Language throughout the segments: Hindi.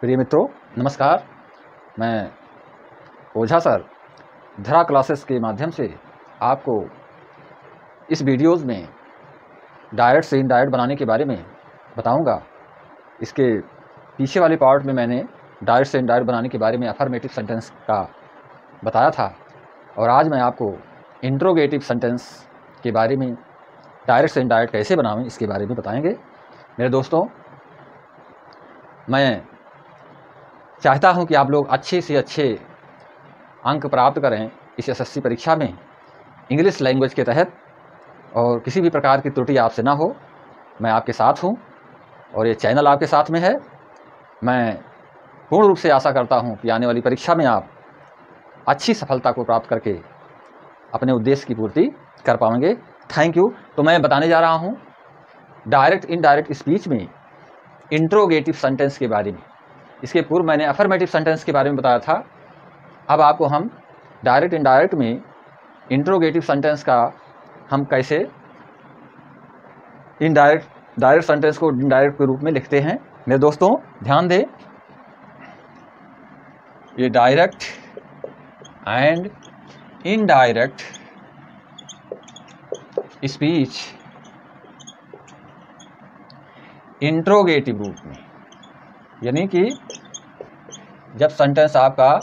प्रिय मित्रों, नमस्कार। मैं ओझा सर धरा क्लासेस के माध्यम से आपको इस वीडियोज़ में डायरेक्ट से इनडायरेक्ट बनाने के बारे में बताऊंगा। इसके पीछे वाले पार्ट में मैंने डायरेक्ट से इनडायरेक्ट बनाने के बारे में अफर्मेटिव सेंटेंस का बताया था, और आज मैं आपको इंट्रोगेटिव सेंटेंस के बारे में डायरेक्ट से इनडायरेक्ट कैसे बनावें इसके बारे में बताएंगे। मेरे दोस्तों, मैं चाहता हूं कि आप लोग अच्छे से अच्छे अंक प्राप्त करें इस एसएससी परीक्षा में इंग्लिश लैंग्वेज के तहत, और किसी भी प्रकार की त्रुटि आपसे ना हो। मैं आपके साथ हूं और ये चैनल आपके साथ में है। मैं पूर्ण रूप से आशा करता हूं कि आने वाली परीक्षा में आप अच्छी सफलता को प्राप्त करके अपने उद्देश्य की पूर्ति कर पाएंगे। Thank you. तो मैं बताने जा रहा हूं डायरेक्ट इनडायरेक्ट स्पीच में इंट्रोगेटिव सेंटेंस के बारे में। इसके पूर्व मैंने अफर्मेटिव सेंटेंस के बारे में बताया था। अब आपको हम डायरेक्ट इनडायरेक्ट में इंट्रोगेटिव सेंटेंस का हम कैसे डायरेक्ट सेंटेंस को इनडायरेक्ट के रूप में लिखते हैं। मेरे दोस्तों ध्यान दें, ये direct and indirect speech interrogative रूप में, यानी कि जब सेंटेंस आपका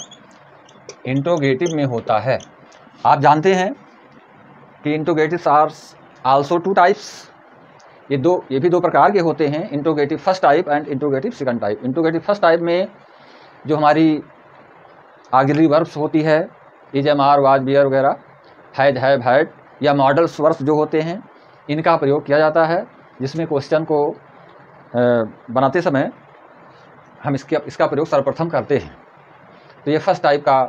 इंट्रोगेटिव में होता है। आप जानते हैं कि interrogatives are also two types. ये भी दो प्रकार के होते हैं, interrogative first type and interrogative second type. Interrogative first type में जो हमारी ऑक्सिलरी वर्ब्स होती है, is, am, are, was, were वगैरह, हैज, हैव, हैड, या मॉडल्स वर्ब्स जो होते हैं, इनका प्रयोग किया जाता है, जिसमें क्वेश्चन को बनाते समय हम इसका प्रयोग सर्वप्रथम करते हैं। तो ये फर्स्ट टाइप का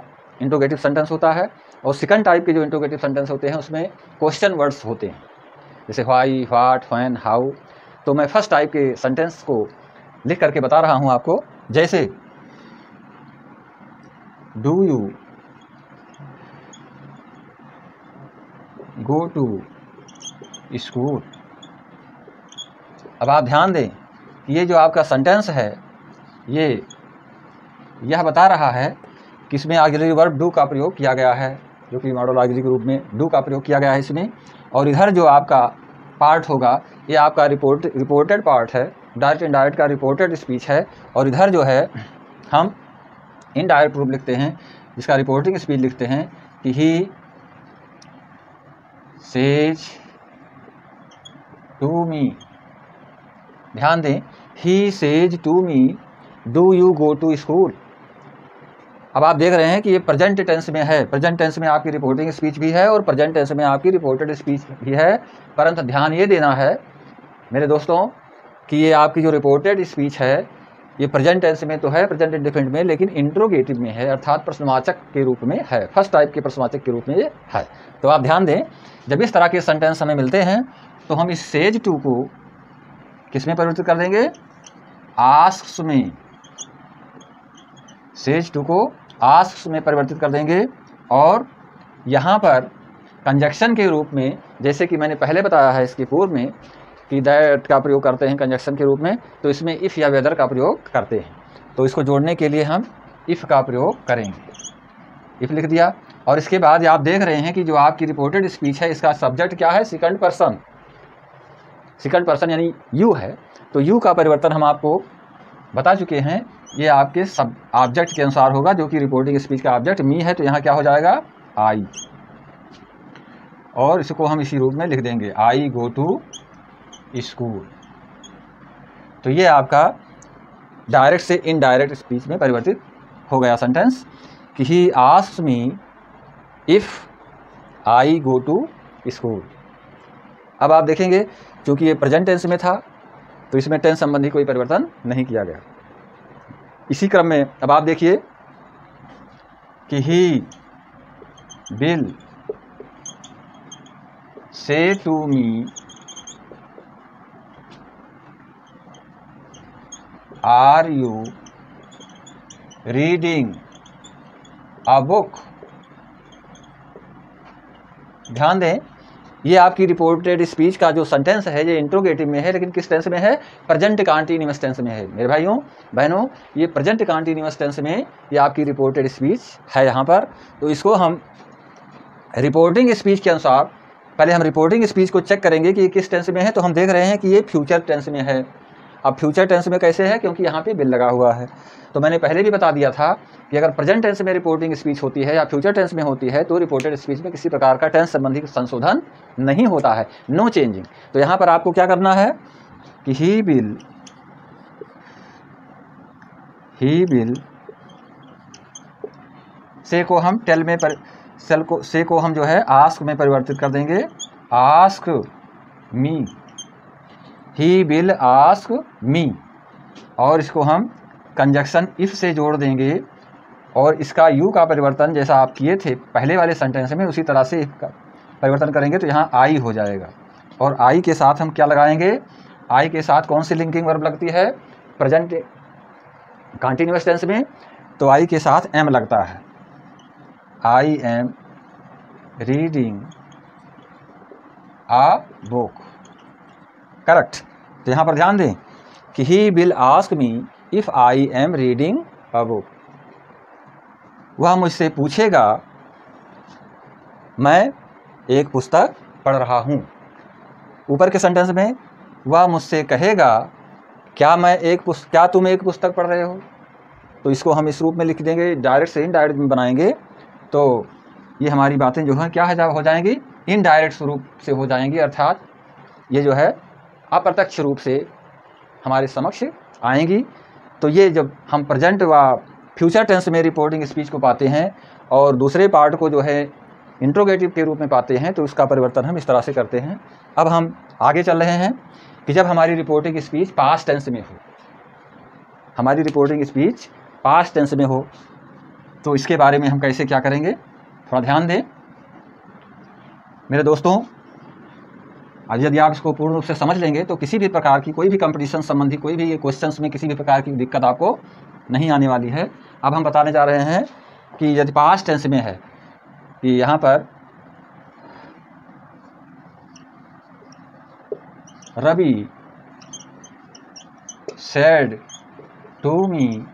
इंट्रोगेटिव सेंटेंस होता है। और सेकंड टाइप के जो इंट्रोगेटिव सेंटेंस होते हैं उसमें क्वेश्चन वर्ड्स होते हैं, जैसे व्हाई, व्हाट, व्हेन, हाउ। तो मैं फर्स्ट टाइप के सेंटेंस को लिख करके बता रहा हूं आपको। जैसे do you go to school. अब आप ध्यान दें कि ये जो आपका सेंटेंस है यह बता रहा है कि इसमें ऑक्सिलरी वर्ब डू का प्रयोग किया गया है, जो कि मॉडल ऑक्सिलरी के रूप में डू का प्रयोग किया गया है इसमें। और इधर जो आपका पार्ट होगा ये आपका रिपोर्टेड पार्ट है, डायरेक्ट इनडायरेक्ट का रिपोर्टेड स्पीच है। और इधर जो है हम इनडायरेक्ट रूप लिखते हैं, जिसका रिपोर्टिंग स्पीच लिखते हैं कि ही सेज टू मी। ध्यान दें, he says to me do you go to school. अब आप देख रहे हैं कि ये प्रेजेंट टेंस में है। प्रेजेंट टेंस में आपकी रिपोर्टिंग स्पीच भी है और प्रेजेंट टेंस में आपकी रिपोर्टेड स्पीच भी है। परंतु ध्यान ये देना है मेरे दोस्तों कि ये आपकी जो रिपोर्टेड स्पीच है ये प्रेजेंट टेंस में तो है, प्रेजेंट इंडेफिनिट में, लेकिन इंट्रोगेटिव में है, अर्थात प्रश्नवाचक के रूप में है। फर्स्ट टाइप के प्रश्नवाचक के रूप में ये है। तो आप ध्यान दें, जब इस तरह के सेंटेंस हमें मिलते हैं तो हम इस सेज टू को किस में परिवर्तित कर देंगे? आस्क्स में। सेज टू को आस्क्स में परिवर्तित कर देंगे। और यहाँ पर कंजक्शन के रूप में, जैसे कि मैंने पहले बताया है इसके पूर्व में कि दैट का प्रयोग करते हैं कंजक्शन के रूप में, तो इसमें इफ़ या वेदर का प्रयोग करते हैं। तो इसको जोड़ने के लिए हम इफ़ का प्रयोग करेंगे। इफ़ लिख दिया। और इसके बाद आप देख रहे हैं कि जो आपकी रिपोर्टेड स्पीच है इसका सब्जेक्ट क्या है? Second person. सेकंड पर्सन यानी यू है। तो यू का परिवर्तन हम आपको बता चुके हैं, ये आपके सब ऑब्जेक्ट के अनुसार होगा, जो कि रिपोर्टिंग स्पीच का ऑब्जेक्ट मी है, तो यहाँ क्या हो जाएगा? आई। और इसको हम इसी रूप में लिख देंगे, आई गो टू स्कूल। तो ये आपका डायरेक्ट से इनडायरेक्ट स्पीच में परिवर्तित हो गया सेंटेंस कि he asks me if I go to school. अब आप देखेंगे क्योंकि ये प्रेजेंट टेंस में था तो इसमें टेंस संबंधी कोई परिवर्तन नहीं किया गया। इसी क्रम में अब आप देखिए कि he will say to me are you reading a book. ध्यान दें ये आपकी रिपोर्टेड स्पीच का जो सेंटेंस है ये इंट्रोगेटिव में है, लेकिन किस टेंस में है? प्रेजेंट कंटीन्यूअस टेंस में है। मेरे भाइयों बहनों, ये प्रेजेंट कंटीन्यूअस टेंस में ये आपकी रिपोर्टेड स्पीच है यहाँ पर। तो इसको हम रिपोर्टिंग स्पीच के अनुसार, पहले हम रिपोर्टिंग स्पीच को चेक करेंगे कि ये किस टेंस में है। तो हम देख रहे हैं कि ये फ्यूचर टेंस में है। अब फ्यूचर टेंस में कैसे है? क्योंकि यहाँ पे बिल लगा हुआ है। तो मैंने पहले भी बता दिया था कि अगर प्रेजेंट टेंस में रिपोर्टिंग स्पीच होती है या फ्यूचर टेंस में होती है तो रिपोर्टेड स्पीच में किसी प्रकार का टेंस संबंधी संशोधन नहीं होता है, नो चेंजिंग। तो यहाँ पर आपको क्या करना है कि ही विल से को हम टेल में से को हम जो है आस्क में परिवर्तित कर देंगे, ask me, he will ask मी, और इसको हम कंजक्शन इफ से जोड़ देंगे और इसका यू का परिवर्तन जैसा आप किए थे पहले वाले सेंटेंस में उसी तरह से इफ का परिवर्तन करेंगे तो यहाँ आई हो जाएगा। और आई के साथ हम क्या लगाएंगे? आई के साथ कौन सी लिंकिंग वर्ब लगती है प्रेजेंट कंटीन्यूअस टेंस में? तो आई के साथ एम लगता है, I am reading a book, correct. तो यहाँ पर ध्यान दें कि he will ask me if I am reading a book, वह मुझसे पूछेगा मैं एक पुस्तक पढ़ रहा हूँ। ऊपर के सेंटेंस में वह मुझसे कहेगा क्या तुम एक पुस्तक पढ़ रहे हो? तो इसको हम इस रूप में लिख देंगे, डायरेक्ट से इनडायरेक्ट में बनाएंगे तो ये हमारी बातें जो हैं क्या हो जाएंगी? इनडायरेक्ट स्वरूप से हो जाएंगी, अर्थात ये जो है अप्रत्यक्ष रूप से हमारे समक्ष आएंगी। तो ये जब हम प्रेजेंट व फ्यूचर टेंस में रिपोर्टिंग स्पीच को पाते हैं और दूसरे पार्ट को जो है इंट्रोगेटिव के रूप में पाते हैं तो उसका परिवर्तन हम इस तरह से करते हैं। अब हम आगे चल रहे हैं कि जब हमारी रिपोर्टिंग स्पीच पास्ट टेंस में हो, हमारी रिपोर्टिंग स्पीच पास्ट टेंस में हो तो इसके बारे में हम कैसे क्या करेंगे, थोड़ा ध्यान दें मेरे दोस्तों। आज यदि आप इसको पूर्ण रूप से समझ लेंगे तो किसी भी प्रकार की कोई भी कंपटीशन संबंधी कोई भी क्वेश्चंस में किसी भी प्रकार की दिक्कत आपको नहीं आने वाली है। अब हम बताने जा रहे हैं कि यदि पास्ट टेंस में है कि यहाँ पर Ravi said to me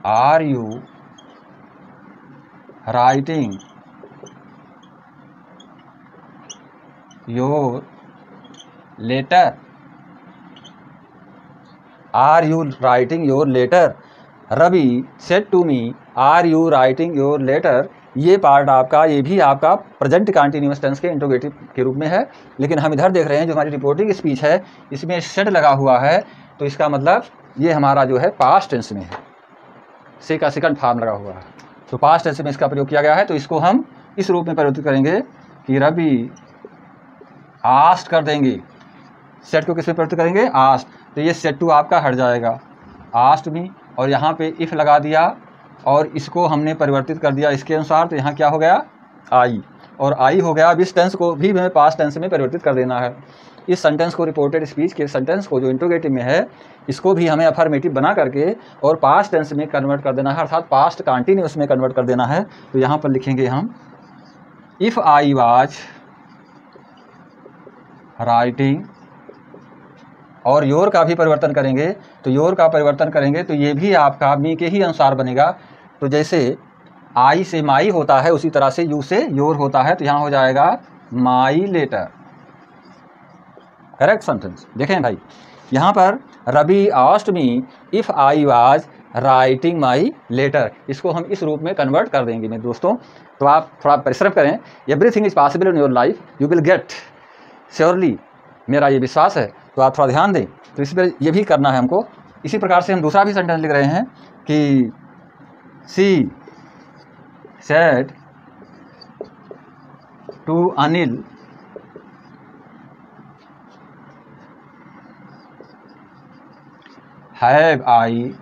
are you writing your letter, are you writing your letter, Ravi said to me are you writing your letter, ये पार्ट आपका, ये भी आपका प्रेजेंट कंटीन्यूअस टेंस के इंट्रोगेटिव के रूप में है। लेकिन हम इधर देख रहे हैं जो हमारी रिपोर्टिंग स्पीच है इसमें सेड लगा हुआ है, तो इसका मतलब ये हमारा जो है पास्ट टेंस में है, से का सेकंड फॉर्म लगा हुआ है, तो पास्ट टेंस में इसका प्रयोग किया गया है। तो इसको हम इस रूप में परिवर्तित करेंगे कि रवि आस्ट कर देंगे, सेट को किस में परिवर्तित करेंगे? आस्ट। तो ये सेट टू आपका हट जाएगा, आस्ट भी, और यहाँ पे इफ़ लगा दिया और इसको हमने परिवर्तित कर दिया इसके अनुसार, तो यहाँ क्या हो गया? आई, और आई हो गया। अब इस टेंस को भी हमें पास्ट टेंस में परिवर्तित कर देना है। इस सेंटेंस को, रिपोर्टेड स्पीच के सेंटेंस को जो इंट्रोगेटिव में है इसको भी हमें अफर्मेटिव बना करके और पास्ट टेंस में कन्वर्ट कर देना है, अर्थात पास्ट कंटीन्यूअस में कन्वर्ट कर देना है। तो यहाँ पर लिखेंगे हम इफ़ आई वाज राइटिंग, और योर का भी परिवर्तन करेंगे, तो योर का परिवर्तन करेंगे तो ये भी आपका मी के ही अनुसार बनेगा। तो जैसे आई से माई होता है उसी तरह से यू से योर होता है, तो यहाँ हो जाएगा माई लेटर, करेक्ट सेंटेंस। देखें भाई यहाँ पर Ravi asked me if I was writing my letter, इसको हम इस रूप में कन्वर्ट कर देंगे मेरे दोस्तों। तो आप थोड़ा परिश्रम करें, everything is possible in your life, you will get surely, मेरा ये विश्वास है। तो आप थोड़ा ध्यान दें, तो इस पर ये भी करना है हमको। इसी प्रकार से हम दूसरा भी सेंटेंस लिख रहे हैं कि she said to Anil have I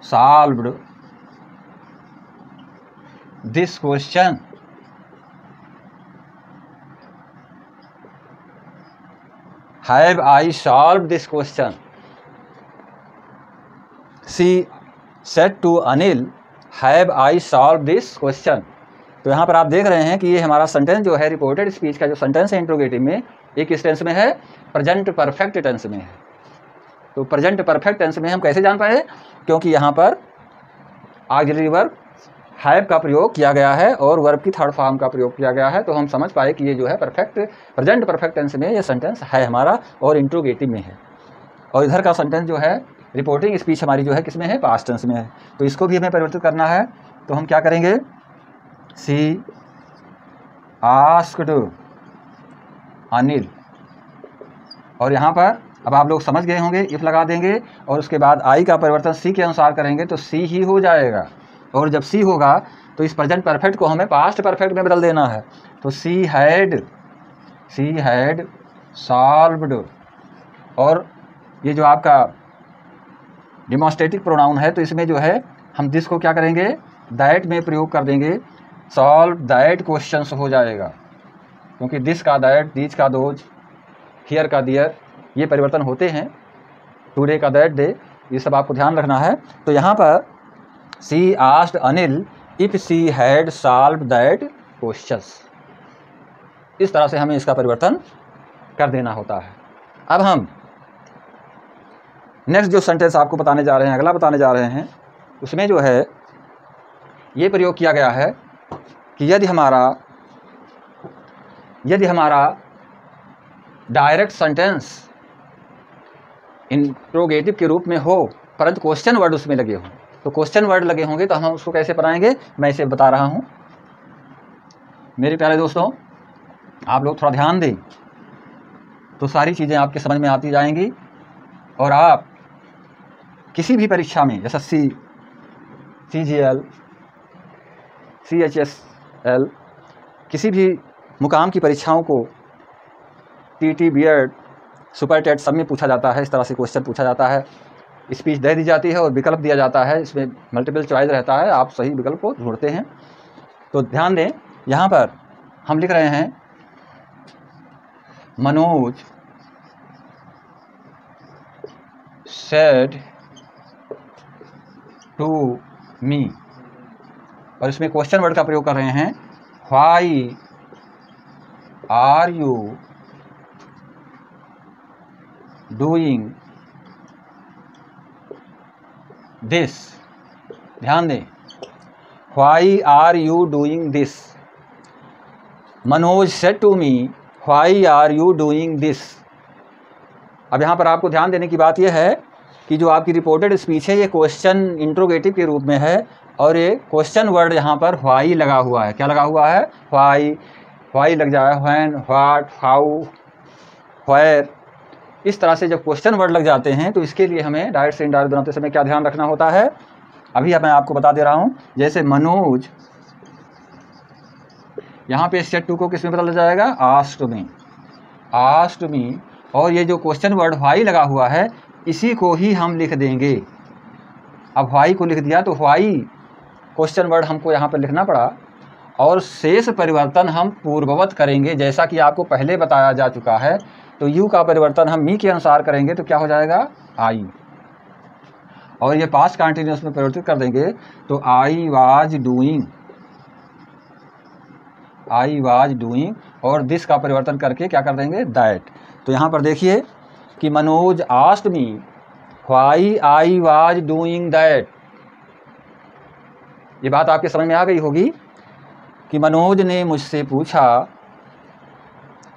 solved this question, have I solved this question. She said to Anil have I solve this question. तो यहाँ पर आप देख रहे हैं कि ये हमारा सेंटेंस जो है रिपोर्टेड स्पीच का जो सेंटेंस है इंट्रोगेटिव में, एक किस टेंस में है, प्रेजेंट परफेक्ट टेंस में है। तो प्रेजेंट परफेक्ट टेंस में हम कैसे जान पाए, क्योंकि यहाँ पर ऑक्सिलरी वर्ब हैव का प्रयोग किया गया है और वर्ब की थर्ड फॉर्म का प्रयोग किया गया है, तो हम समझ पाए कि ये जो है प्रेजेंट परफेक्ट टेंस में ये सेंटेंस है हमारा और इंट्रोगेटिव में है। और इधर का सेंटेंस जो है रिपोर्टिंग स्पीच हमारी जो है किस में है, पास्ट टेंस में है। तो इसको भी हमें परिवर्तित करना है, तो हम क्या करेंगे, सी आस्क्ड अनिल, और यहाँ पर अब आप लोग समझ गए होंगे, इफ लगा देंगे और उसके बाद आई का परिवर्तन सी के अनुसार करेंगे तो सी ही हो जाएगा। और जब सी होगा तो इस प्रेजेंट परफेक्ट को हमें पास्ट परफेक्ट में बदल देना है। तो सी हैड सॉल्व्ड, और ये जो आपका डिमॉन्स्ट्रेटिव प्रोनाउन है तो इसमें जो है हम दिस को क्या करेंगे, दैट में प्रयोग कर देंगे, सॉल्व दैट क्वेश्चंस हो जाएगा, क्योंकि दिस का दैट, दीज का दोज, हियर का दियर, ये परिवर्तन होते हैं, टुडे का दैट डे, ये सब आपको ध्यान रखना है। तो यहाँ पर she asked Anil if she had solved that questions, इस तरह से हमें इसका परिवर्तन कर देना होता है। अब हम नेक्स्ट जो सेंटेंस आपको बताने जा रहे हैं, अगला बताने जा रहे हैं, उसमें जो है ये प्रयोग किया गया है कि यदि हमारा डायरेक्ट सेंटेंस इंट्रोगेटिव के रूप में हो परंतु क्वेश्चन वर्ड उसमें लगे हों, तो क्वेश्चन वर्ड लगे होंगे तो हम उसको कैसे बनाएंगे, मैं इसे बता रहा हूँ। मेरे प्यारे दोस्तों, आप लोग थोड़ा ध्यान दें तो सारी चीज़ें आपके समझ में आती जाएंगी, और आप किसी भी परीक्षा में जैसा CGL, CHSL, किसी भी मुकाम की परीक्षाओं को TT, BEd, सुपर टेट सब में पूछा जाता है, इस तरह से क्वेश्चन पूछा जाता है, स्पीच दे दी जाती है और विकल्प दिया जाता है, इसमें मल्टीपल चॉइस रहता है, आप सही विकल्प को ढूंढते हैं। तो ध्यान दें, यहाँ पर हम लिख रहे हैं मनोज said to me, और इसमें क्वेश्चन वर्ड का प्रयोग कर रहे हैं, why are you doing this। ध्यान दें, why are you doing this, Manoj said to me why are you doing this। अब यहाँ पर आपको ध्यान देने की बात यह है कि जो आपकी रिपोर्टेड स्पीच है ये क्वेश्चन इंट्रोगेटिव के रूप में है, और ये क्वेश्चन वर्ड यहाँ पर व्हाई लगा हुआ है। क्या लगा हुआ है, व्हाई लग जाए, व्हेन, व्हाट, हाउ, व्हेयर, इस तरह से जब क्वेश्चन वर्ड लग जाते हैं तो इसके लिए हमें डायरेक्ट से इनडायरेक्ट बनाते समय क्या ध्यान रखना होता है, अभी मैं आपको बता दे रहा हूँ। जैसे मनोज, यहाँ पे सेड टू को किस में बदल जाएगा, आस्क्ड मी, और ये जो क्वेश्चन वर्ड व्हाई लगा हुआ है इसी को ही हम लिख देंगे। अब व्हाई को लिख दिया तो व्हाई क्वेश्चन वर्ड हमको यहाँ पर लिखना पड़ा, और शेष परिवर्तन हम पूर्ववत करेंगे जैसा कि आपको पहले बताया जा चुका है। तो यू का परिवर्तन हम मी के अनुसार करेंगे तो क्या हो जाएगा, आई, और ये पास्ट कंटिन्यूअस में परिवर्तित कर देंगे तो आई वाज डूइंग, और दिस का परिवर्तन करके क्या कर देंगे, दैट। तो यहाँ पर देखिए कि Manoj asked me why I was doing that. ये बात आपके समझ में आ गई होगी कि मनोज ने मुझसे पूछा,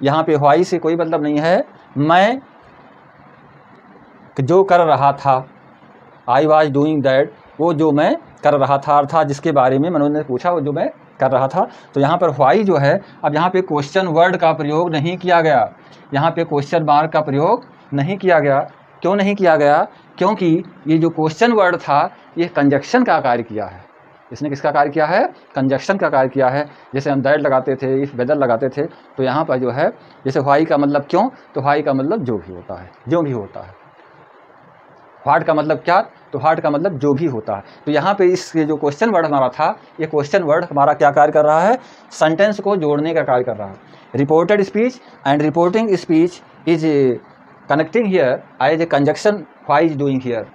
यहाँ पे व्हाई से कोई मतलब नहीं है, मैं जो कर रहा था, आई वाज डूइंग दैट, वो जो मैं कर रहा था, अर्थात जिसके बारे में मनोज ने पूछा वो जो मैं कर रहा था। तो यहाँ पर व्हाई जो है, अब यहाँ पे क्वेश्चन वर्ड का प्रयोग नहीं किया गया, यहाँ पे क्वेश्चन मार्क का प्रयोग नहीं किया गया। क्यों नहीं किया गया, क्योंकि ये जो क्वेश्चन वर्ड था ये कंजक्शन का कार्य किया है। इसने किसका कार्य किया है, कंजक्शन का कार्य किया है। जैसे हम दैट लगाते थे, इफ वेदर लगाते थे, तो यहाँ पर जो है जैसे व्हाई का मतलब क्यों, तो व्हाई का मतलब जो भी होता है, जो भी होता है। व्हाट का मतलब क्या, तो व्हाट का मतलब जो भी होता है। तो यहाँ पे इस जो क्वेश्चन वर्ड हमारा था, ये क्वेश्चन वर्ड हमारा क्या कार्य कर रहा है, सेंटेंस को जोड़ने का कार्य कर रहा है। Reported speech and reporting speech is connecting here as a conjunction why is doing here.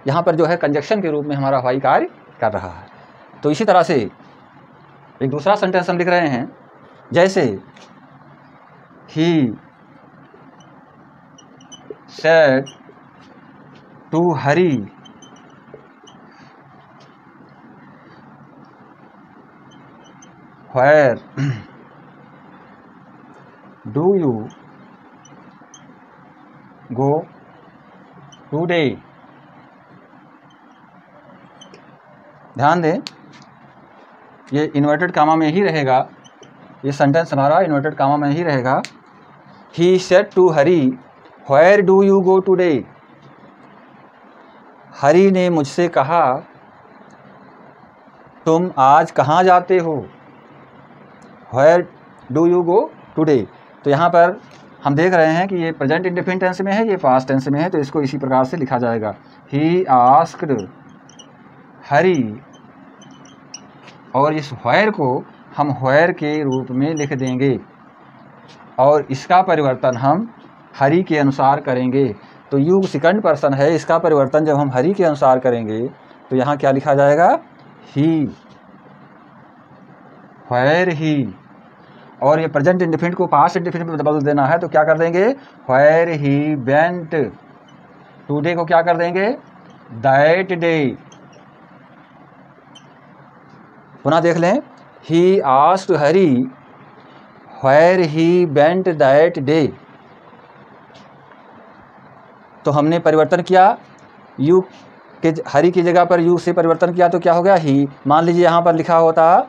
यहाँ पर जो है कंजक्शन के रूप में हमारा वाई कार्य कर रहा है। तो इसी तरह से एक दूसरा सेंटेंस हम लिख रहे हैं, जैसे he said to Hari where do you go today. ध्यान दें, ये इन्वर्टेड कामा में ही रहेगा, ये सेंटेंस हमारा इन्वर्टेड कामा में ही रहेगा। He said to Hari where do you go today. Hari ने मुझसे कहा तुम आज कहाँ जाते हो। Where do you go today. तो यहाँ पर हम देख रहे हैं कि ये प्रेजेंट इंडेफिनिट टेंस में है, ये पास्ट टेंस में है, तो इसको इसी प्रकार से लिखा जाएगा। ही आस्क्ड हरी, और इस व्हेयर को हम व्हेयर के रूप में लिख देंगे और इसका परिवर्तन हम हरी के अनुसार करेंगे। तो यू सेकंड पर्सन है, इसका परिवर्तन जब हम हरी के अनुसार करेंगे तो यहाँ क्या लिखा जाएगा, ही, व्हेयर ही। और ये प्रेजेंट इंडेफिनिट को पास्ट इंडेफिनिट में बदल देना है, तो क्या कर देंगे, व्हेयर ही वेंट टुडे को क्या कर देंगे, दैट डे। पुनः देख लें, he asked Hari where he went that day. तो हमने परिवर्तन किया, यू के हरी की जगह पर यू से परिवर्तन किया तो क्या हो गया, ही। मान लीजिए यहाँ पर लिखा होता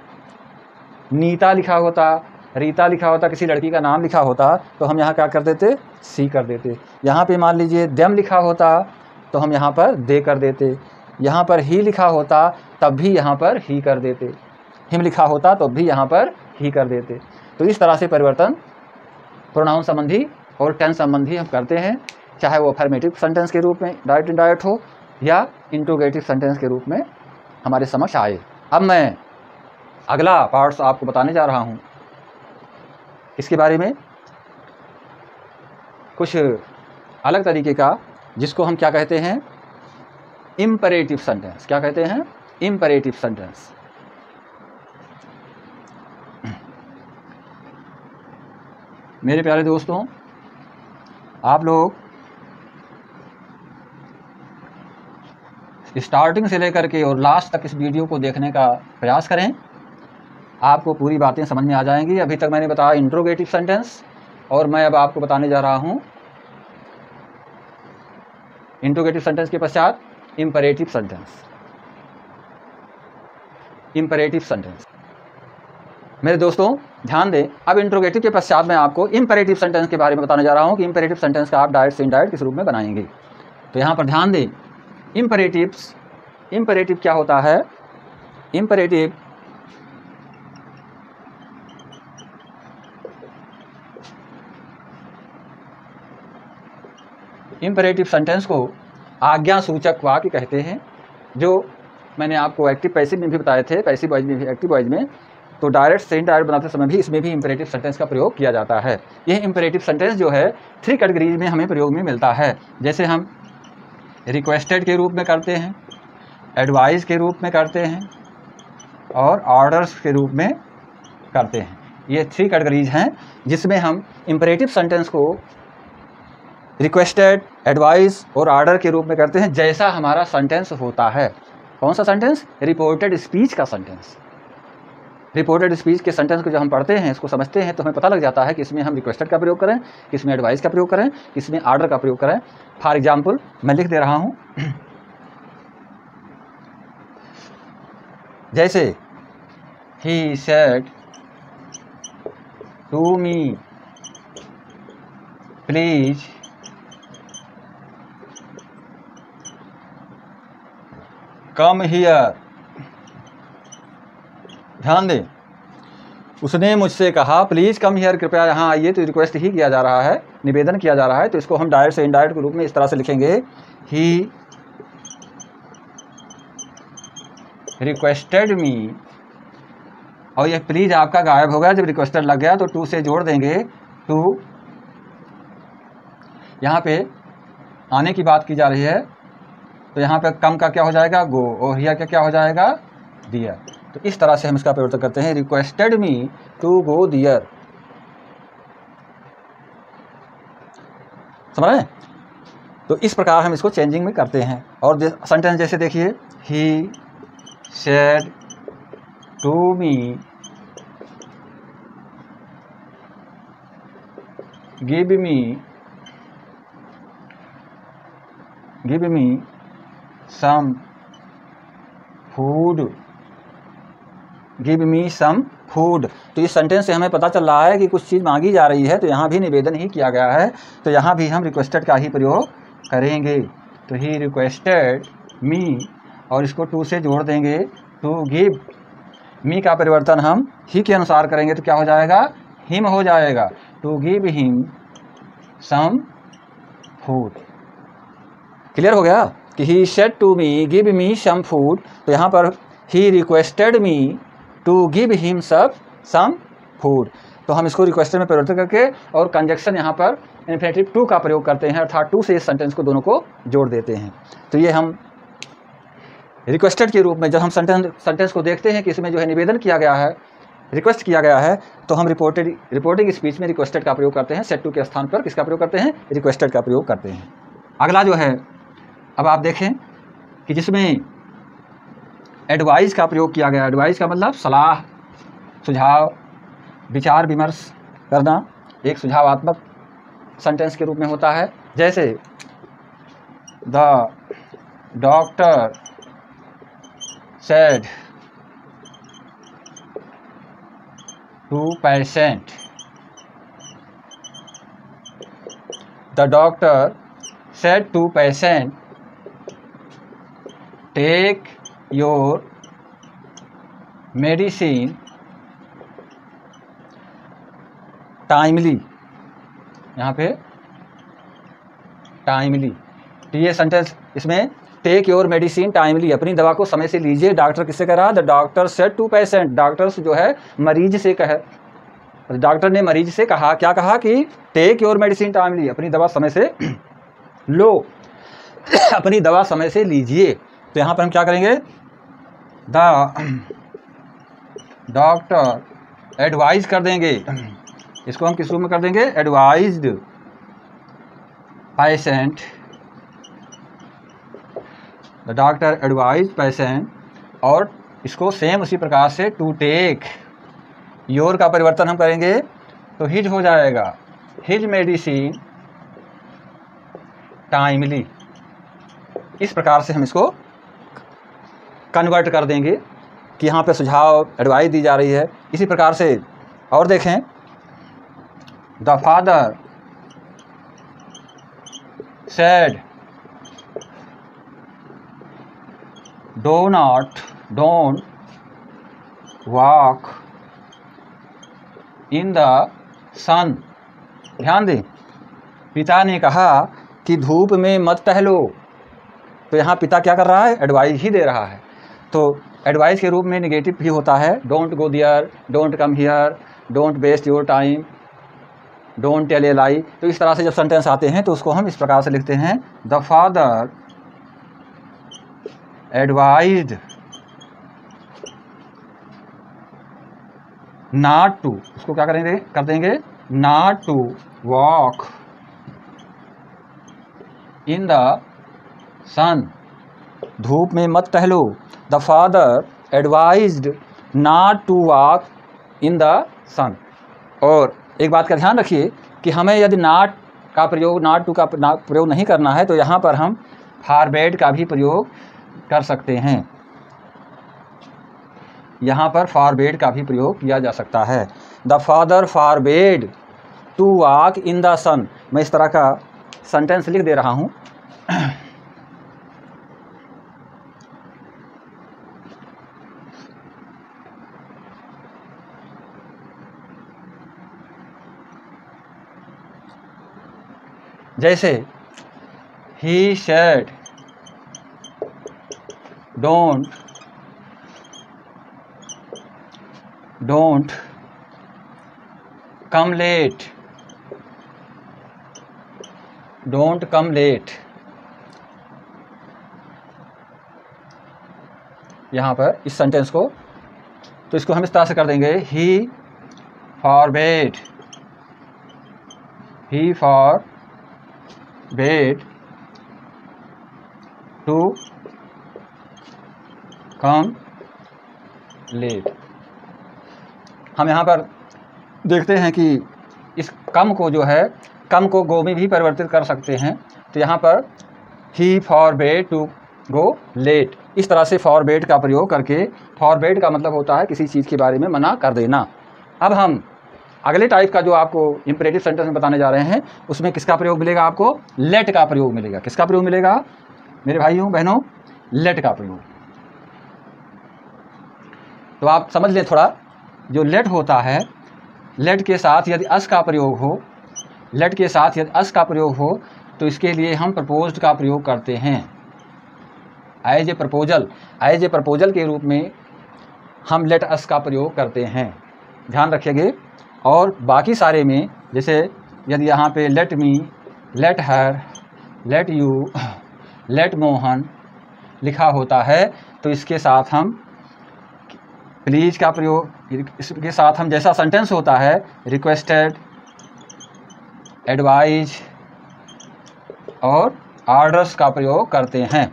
नीता लिखा होता, रीता लिखा होता, किसी लड़की का नाम लिखा होता, तो हम यहाँ क्या कर देते, सी कर देते। यहाँ पे मान लीजिए देम लिखा होता तो हम यहाँ पर दे कर देते। यहाँ पर ही लिखा होता तब भी यहाँ पर ही कर देते। हिम लिखा होता तो भी यहाँ पर ही कर देते। तो इस तरह से परिवर्तन प्रोनाउन संबंधी और टेंस संबंधी हम करते हैं, चाहे वो अफर्मेटिव सेंटेंस के रूप में डायरेक्ट इनडायरेक्ट हो या इंट्रोगेटिव सेंटेंस के रूप में हमारे समक्ष आए। अब मैं अगला पार्ट्स आपको बताने जा रहा हूँ, इसके बारे में कुछ अलग तरीके का, जिसको हम क्या कहते हैं, इम्परेटिव सेंटेंस। क्या कहते हैं, इम्परेटिव सेंटेंस। मेरे प्यारे दोस्तों, आप लोग स्टार्टिंग से लेकर के और लास्ट तक इस वीडियो को देखने का प्रयास करें, आपको पूरी बातें समझ में आ जाएंगी। अभी तक मैंने बताया इंट्रोगेटिव सेंटेंस, और मैं अब आपको बताने जा रहा हूं इंट्रोगेटिव सेंटेंस के पश्चात इम्परेटिव सेंटेंस। इम्परेटिव सेंटेंस, मेरे दोस्तों ध्यान दें, अब इंट्रोगेटिव के पश्चात मैं आपको इम्परेटिव सेंटेंस के बारे में बताने जा रहा हूं कि इम्परेटिव सेंटेंस का आप डायरेक्ट से इनडायरेक्ट किस रूप में बनाएंगे। तो यहाँ पर ध्यान दें, इम्परेटिव क्या होता है। इम्परेटिव सेंटेंस को आज्ञा सूचक वाक्य कहते हैं, जो मैंने आपको एक्टिव पैसिव में भी बताए थे, पैसिव वॉइस में भी, एक्टिव वॉइस में। तो डायरेक्ट से इनडायरेक्ट बनाते समय भी इसमें भी इम्परेटिव सेंटेंस का प्रयोग किया जाता है। यह इम्परेटिव सेंटेंस जो है 3 कैटेगरीज में हमें प्रयोग में मिलता है। जैसे हम रिक्वेस्टेड के रूप में करते हैं, एडवाइस के रूप में करते हैं और ऑर्डर्स के रूप में करते हैं। ये 3 कैटेगरीज हैं जिसमें हम इम्परेटिव सेंटेंस को रिक्वेस्टेड, एडवाइस और ऑर्डर के रूप में करते हैं, जैसा हमारा सेंटेंस होता है। कौन सा सेंटेंस, रिपोर्टेड स्पीच का सेंटेंस। रिपोर्टेड स्पीच के सेंटेंस को जब हम पढ़ते हैं, इसको समझते हैं, तो हमें पता लग जाता है कि इसमें हम रिक्वेस्टेड का प्रयोग करें, किसमें एडवाइस का प्रयोग करें, किसमें ऑर्डर का प्रयोग करें। फॉर एग्जाम्पल मैं लिख दे रहा हूँ, जैसे he said to me please come here. ध्यान दें, उसने मुझसे कहा प्लीज़ कम हियर, कृपया यहाँ आइए। तो रिक्वेस्ट ही किया जा रहा है, निवेदन किया जा रहा है। तो इसको हम डायरेक्ट से इनडायरेक्ट के रूप में इस तरह से लिखेंगे, ही रिक्वेस्टेड मी। और ये प्लीज़ आपका गायब हो गया जब रिक्वेस्टेड लग गया, तो टू से जोड़ देंगे, टू। यहाँ पे आने की बात की जा रही है, तो यहाँ पे कम का क्या हो जाएगा, गो, और हियर का क्या हो जाएगा, दियर। तो इस तरह से हम इसका परिवर्तन करते हैं, रिक्वेस्टेड मी टू गो दियर। समझ रहे हैं? तो इस प्रकार हम इसको चेंजिंग में करते हैं। और सेंटेंस जैसे देखिए, he said to me give me some food, give me some food. तो इस सेंटेंस से हमें पता चल रहा है कि कुछ चीज़ मांगी जा रही है, तो यहाँ भी निवेदन ही किया गया है, तो यहाँ भी हम रिक्वेस्टेड का ही प्रयोग करेंगे। तो ही रिक्वेस्टेड मी, और इसको टू से जोड़ देंगे, टू गिव मी का परिवर्तन हम ही के अनुसार करेंगे, तो क्या हो जाएगा, हिम हो जाएगा, to give him some food. Clear हो गया कि he said to me give me some food, तो यहाँ पर he requested me to give him some food. तो हम इसको रिक्वेस्टेड में परिवर्तित करके और कंजक्शन यहाँ पर इन्फिनेटिव टू का प्रयोग करते हैं, अर्थात टू से इस सेंटेंस को दोनों को जोड़ देते हैं। तो ये हम रिक्वेस्टेड के रूप में जब हम सेंटेंस को देखते हैं कि इसमें जो है निवेदन किया गया है, रिक्वेस्ट किया गया है, तो हम रिपोर्टिंग स्पीच में रिक्वेस्टेड का प्रयोग करते हैं, सेड टू के स्थान पर किसका प्रयोग करते हैं, रिक्वेस्टेड का प्रयोग करते हैं। अगला जो है, अब आप देखें कि जिसमें एडवाइस का प्रयोग किया गया, एडवाइस का मतलब सलाह, सुझाव, विचार विमर्श करना, एक सुझावात्मक सेंटेंस के रूप में होता है। जैसे the doctor said to patient, the doctor said to patient take your medicine timely, यहाँ पे टाइमली, तो ये सेंटेंस इसमें टेक योर मेडिसिन टाइमली, अपनी दवा को समय से लीजिए, डॉक्टर किससे कह रहा है, the doctor said to patient, doctor जो है मरीज से कहे, डॉक्टर ने मरीज से कहा, क्या कहा कि टेक योर मेडिसिन टाइमली, अपनी दवा समय से लो, अपनी दवा समय से लीजिए। तो यहाँ पर हम क्या करेंगे, द डॉक्टर एडवाइज कर देंगे, इसको हम किस रूप में कर देंगे, advised patient, the doctor advise patient, और इसको सेम उसी प्रकार से टू टेक योर का परिवर्तन हम करेंगे, तो हिज हो जाएगा, हिज मेडिसिन टाइमली। इस प्रकार से हम इसको कन्वर्ट कर देंगे कि यहाँ पे सुझाव, एडवाइस दी जा रही है। इसी प्रकार से और देखें, the father said don't walk in the sun, ध्यान दें, पिता ने कहा कि धूप में मत टहलो, तो यहाँ पिता क्या कर रहा है, एडवाइस ही दे रहा है। तो एडवाइस के रूप में नेगेटिव भी होता है, don't go there, don't come here, don't waste your time, don't tell a lie. तो इस तरह से जब सेंटेंस आते हैं तो उसको हम इस प्रकार से लिखते हैं, the father advised not to, उसको क्या करेंगे, कर देंगे not to walk in the sun, धूप में मत टहलो, the father advised not to walk in the sun. और एक बात का ध्यान रखिए कि हमें यदि नॉट का प्रयोग, नॉट टू का प्रयोग नहीं करना है, तो यहाँ पर हम फॉरबेड का भी प्रयोग कर सकते हैं, यहाँ पर फॉरबेड का भी प्रयोग किया जा सकता है। The father forbade to walk in the sun, मैं इस तरह का सेंटेंस लिख दे रहा हूँ। जैसे he said don't come late, don't come late, यहाँ पर इस सेंटेंस को, तो इसको हम इस तरह से कर देंगे, ही फॉरबेड टू कम लेट। हम यहाँ पर देखते हैं कि इस कम को जो है, कम को गो में भी परिवर्तित कर सकते हैं। तो यहाँ पर ही फॉरबेड टू गो लेट, इस तरह से फॉरबेड का प्रयोग करके, फॉरबेड का मतलब होता है किसी चीज़ के बारे में मना कर देना। अब हम अगले टाइप का जो आपको इंपरेटिव सेंटेंस में बताने जा रहे हैं, उसमें किसका प्रयोग मिलेगा आपको? लेट का प्रयोग मिलेगा। किसका प्रयोग मिलेगा मेरे भाइयों बहनों? लेट का प्रयोग। तो आप समझ लें थोड़ा, जो लेट होता है, लेट के साथ यदि अस का प्रयोग हो, लेट के साथ यदि अस का प्रयोग हो, तो इसके लिए हम प्रपोज्ड का प्रयोग करते हैं। एज ए प्रपोजल के रूप में हम लेट अस का प्रयोग करते हैं, ध्यान रखिएगा। और बाकी सारे में, जैसे यदि यहाँ पे let me, let her, let you, let Mohan लिखा होता है, तो इसके साथ हम प्लीज़ का प्रयोग, इसके साथ हम जैसा सेंटेंस होता है रिक्वेस्टेड, एडवाइज और ऑर्डर्स का प्रयोग करते हैं।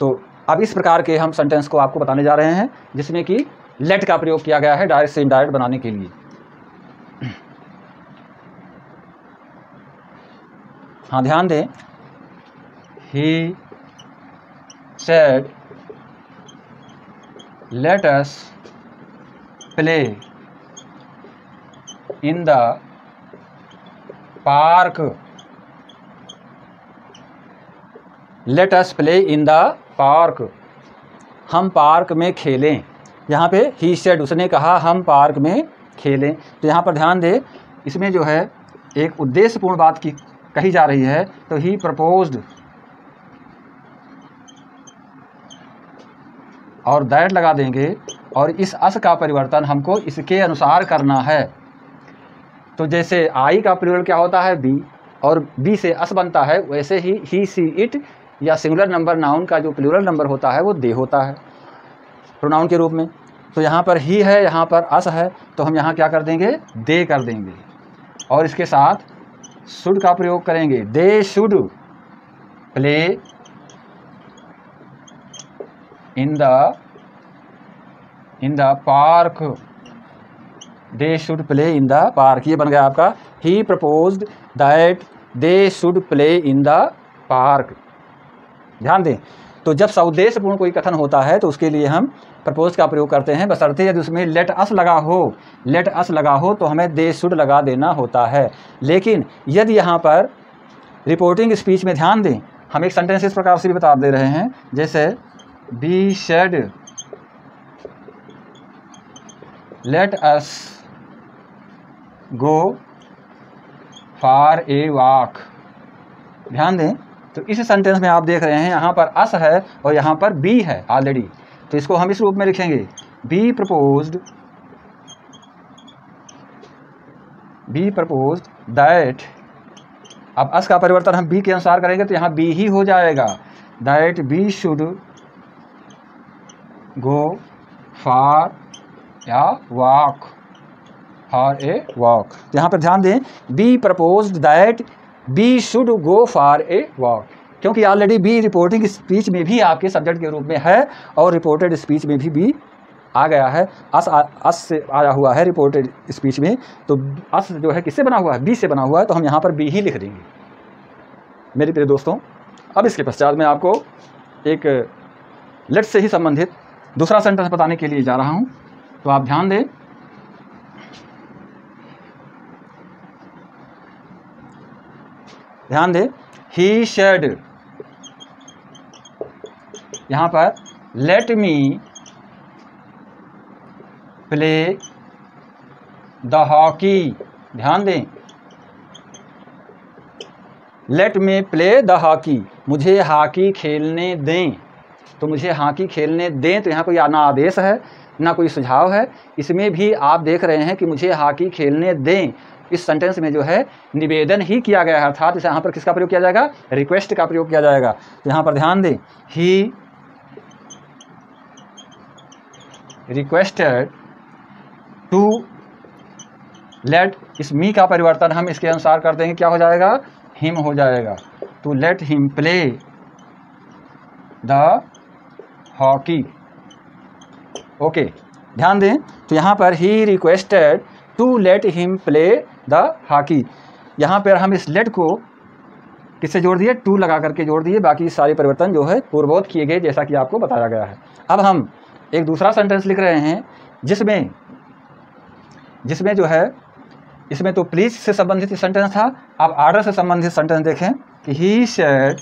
तो अब इस प्रकार के हम सेंटेंस को आपको बताने जा रहे हैं जिसमें कि लेट का प्रयोग किया गया है डायरेक्ट से इनडायरेक्ट बनाने के लिए। हाँ, ध्यान दें, he said let us play in the park, let us play in the park, हम पार्क में खेलें। यहाँ पे ही सेड, उसने कहा हम पार्क में खेलें। तो यहाँ पर ध्यान दे, इसमें जो है एक उद्देश्यपूर्ण बात की कही जा रही है। तो ही प्रपोज्ड और दैट लगा देंगे, और इस अस का परिवर्तन हमको इसके अनुसार करना है। तो जैसे आई का प्लूरल क्या होता है? बी, और बी से अस बनता है, वैसे ही सी इट या सिंगुलर नंबर नाउन का जो प्लूरल नंबर होता है वो दे होता है प्रोनाउन के रूप में। तो यहाँ पर ही है, यहाँ पर अस है, तो हम यहाँ क्या कर देंगे? दे कर देंगे, और इसके साथ शुड का प्रयोग करेंगे। They should play in the park, they should play in the park, ये बन गया आपका ही proposed that they should play in the park. ध्यान दें, तो जब सउद्देश्यपूर्ण कोई कथन होता है तो उसके लिए हम प्रपोज का प्रयोग करते हैं, बशर्ते यदि उसमें लेट अस लगा हो तो हमें दे शुड लगा देना होता है। लेकिन यदि यहाँ पर रिपोर्टिंग स्पीच में ध्यान दें, हम एक सेंटेंस इस प्रकार से भी बता दे रहे हैं, जैसे be said let us go for a walk. ध्यान दें, तो इस सेंटेंस में आप देख रहे हैं यहाँ पर अस है और यहाँ पर बी है ऑलरेडी, तो इसको हम इस रूप में लिखेंगे, बी प्रपोज्ड दैट, अब अस का परिवर्तन हम बी के अनुसार करेंगे तो यहाँ बी ही हो जाएगा, that B should go for a walk, for a walk. यहाँ पर ध्यान दें, B proposed that B should go for a walk, क्योंकि ऑलरेडी बी रिपोर्टिंग स्पीच में भी आपके सब्जेक्ट के रूप में है और रिपोर्टेड स्पीच में भी बी आ गया है, अस से आया हुआ है रिपोर्टेड स्पीच में। तो अस जो है किससे बना हुआ है? बी से बना हुआ है, तो हम यहाँ पर बी ही लिख देंगे मेरे प्रिय दोस्तों। अब इसके पश्चात मैं आपको एक लेट से ही संबंधित दूसरा सेंटेंस बताने के लिए जा रहा हूँ, तो आप ध्यान दें। ध्यान दें, ही शेड, यहाँ पर let me play the hockey. ध्यान दें, let me play the hockey, मुझे हॉकी खेलने दें। तो मुझे हॉकी खेलने दें, तो यहाँ कोई ना आदेश है ना कोई सुझाव है, इसमें भी आप देख रहे हैं कि मुझे हॉकी खेलने दें। इस सेंटेंस में जो है निवेदन ही किया गया है, अर्थात इसे यहाँ पर किसका प्रयोग किया जाएगा? रिक्वेस्ट का प्रयोग किया जाएगा। तो यहाँ पर ध्यान दें, ही रिक्वेस्टेड टू लेट, इस मी का परिवर्तन हम इसके अनुसार कर देंगे, क्या हो जाएगा, हिम हो जाएगा। To let him play the hockey. Okay, ध्यान दें, तो यहाँ पर he requested to let him play the hockey, यहाँ पर हम इस लेट को किससे जोड़ दिए, टू लगा करके जोड़ दिए, बाकी सारे परिवर्तन जो है पूर्ववत किए गए जैसा कि आपको बताया गया है। अब हम एक दूसरा सेंटेंस लिख रहे हैं जिसमें जो है, इसमें तो प्लीज से संबंधित सेंटेंस था, अब ऑर्डर से संबंधित सेंटेंस देखें कि he said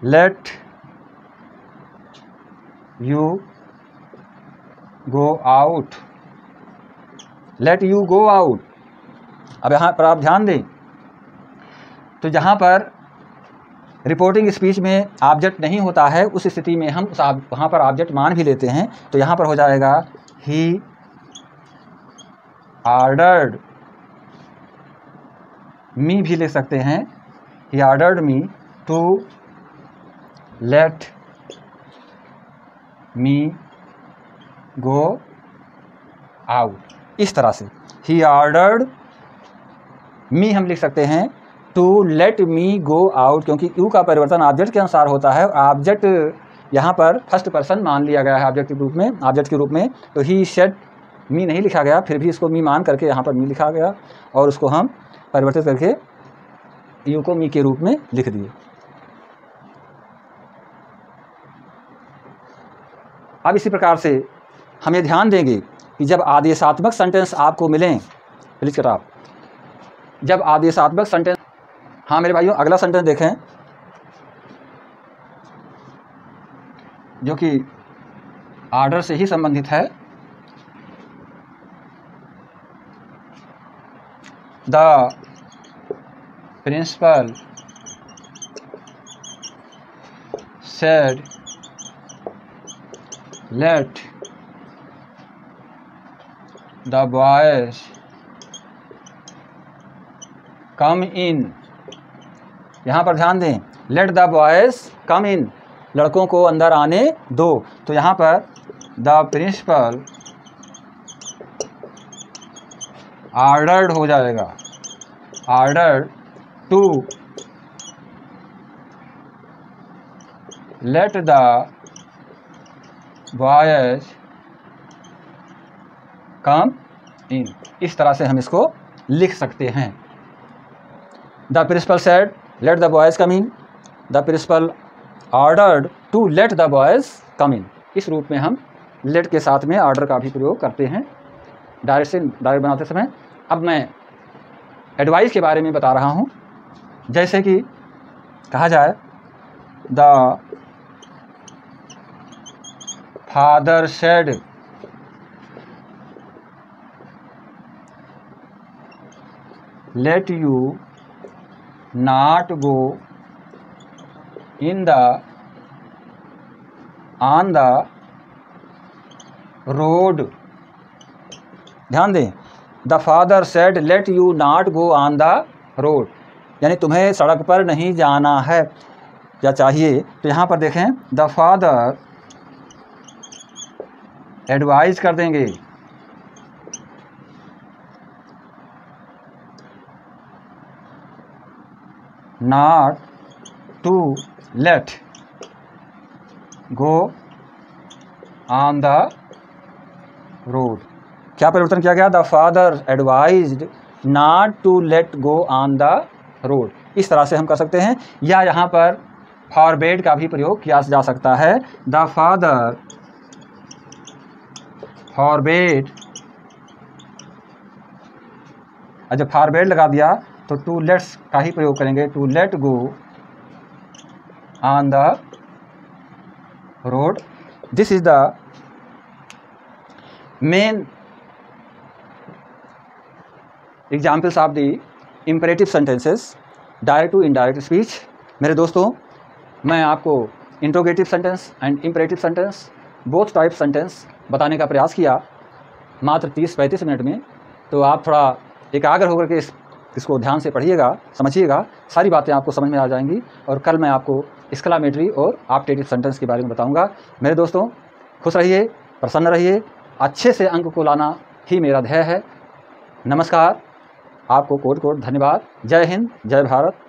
let you go out, let you go out. अब यहाँ पर आप ध्यान दें, तो जहाँ पर रिपोर्टिंग स्पीच में ऑब्जेक्ट नहीं होता है, उस स्थिति में हम वहाँ पर ऑब्जेक्ट मान भी लेते हैं, तो यहाँ पर हो जाएगा ही ऑर्डर्ड मी भी ले सकते हैं, he ordered me to let me go out. इस तरह से ही ऑर्डर्ड मी हम लिख सकते हैं to let me go out, क्योंकि यू का परिवर्तन ऑब्जेक्ट के अनुसार होता है। ऑब्जेक्ट यहाँ पर फर्स्ट पर्सन मान लिया गया है ऑब्जेक्ट के रूप में, तो ही सेड मी नहीं लिखा गया, फिर भी इसको मी मान करके यहाँ पर मी लिखा गया और उसको हम परिवर्तित करके यू को मी के रूप में लिख दिए। अब इसी प्रकार से हम ये ध्यान देंगे कि जब आदेशात्मक सेंटेंस आपको मिलें, प्लीज किताब, जब आदेशात्मक सेंटेंस, हाँ मेरे भाइयों अगला सेंटेंस देखें जो कि ऑर्डर से ही संबंधित है। The principal said let the boys come in. यहाँ पर ध्यान दें, let the boys come in, लड़कों को अंदर आने दो, तो यहाँ पर द प्रिंसिपल ऑर्डर्ड हो जाएगा, order to let the boys come in. इस तरह से हम इसको लिख सकते हैं। The principal said let the boys come in, the principal ordered to let the boys come in. इस रूप में हम लेट के साथ में ऑर्डर का भी प्रयोग करते हैं डायरेक्ट बनाते समय। अब मैं एडवाइस के बारे में बता रहा हूँ, जैसे कि कहा जाए the father said let you not go in the on the road. ध्यान दें, the father said let you not go on the road, यानी तुम्हें सड़क पर नहीं जाना है या चाहिए। तो यहाँ पर देखें, द फादर एडवाइज कर देंगे not to let go on the road. क्या परिवर्तन किया गया, the father advised not to let go on the road. इस तरह से हम कर सकते हैं, या यहाँ पर फॉरबेड का भी प्रयोग किया जा सकता है। द फादर फॉरबेड, जब फॉरबेड लगा दिया तो टू लेट्स का ही प्रयोग करेंगे, to let go on the road. This is the main examples of the imperative sentences, direct to indirect speech. मेरे दोस्तों, मैं आपको interrogative sentence and imperative sentence both type sentence बताने का प्रयास किया मात्र 30-35 मिनट में। तो आप थोड़ा एकाग्र होकर के इस इसको ध्यान से पढ़िएगा, समझिएगा, सारी बातें आपको समझ में आ जाएंगी। और कल मैं आपको एक्सक्लेमेटरी और ऑप्टेटिव सेंटेंस के बारे में बताऊंगा। मेरे दोस्तों, खुश रहिए, प्रसन्न रहिए, अच्छे से अंक को लाना ही मेरा ध्येय है। नमस्कार, आपको कोट कोट धन्यवाद। जय हिंद, जय भारत।